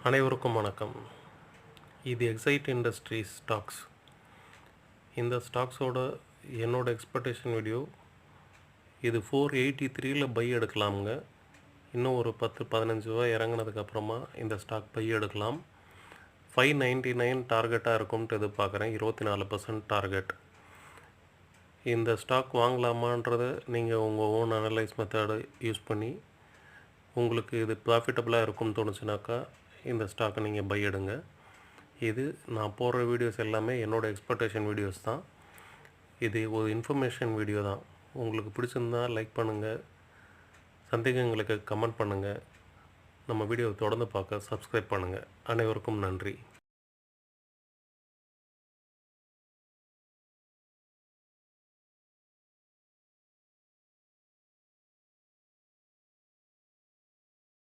அனைவருக்கும் வணக்கம். இது எக்ஸைட் இண்டஸ்ட்ரீஸ் ஸ்டாக்ஸ். இந்த ஸ்டாக்ஸோட என்னோட எக்ஸ்பெக்டேஷன் வீடியோ. இது 483ல் பை எடுக்கலாமுங்க. இன்னும் ஒரு 10-15 ரூபா இறங்கினதுக்கப்புறமா இந்த ஸ்டாக் பை எடுக்கலாம். 599 டார்கெட்டாக இருக்கும்ட்டு எதிர்பார்க்குறேன். 24% டார்கெட். இந்த ஸ்டாக் வாங்கலாமான்றதை நீங்கள் உங்கள் ஓன் அனலைஸ் மெத்தடை யூஸ் பண்ணி உங்களுக்கு இது ப்ராஃபிட்டபுளாக இருக்கும்னு தோணுச்சுனாக்கா இந்த ஸ்டாக்கை நீங்கள் பை எடுங்க. இது நான் போடுற வீடியோஸ் எல்லாமே என்னோடய எக்ஸ்பெக்டேஷன் வீடியோஸ் தான். இது ஒரு இன்ஃபர்மேஷன் வீடியோ தான். உங்களுக்கு பிடிச்சிருந்தால் லைக் பண்ணுங்கள், சந்தேகங்களுக்கு கமெண்ட் பண்ணுங்கள். நம்ம வீடியோவை தொடர்ந்து பார்க்க சப்ஸ்கிரைப் பண்ணுங்கள். அனைவருக்கும் நன்றி.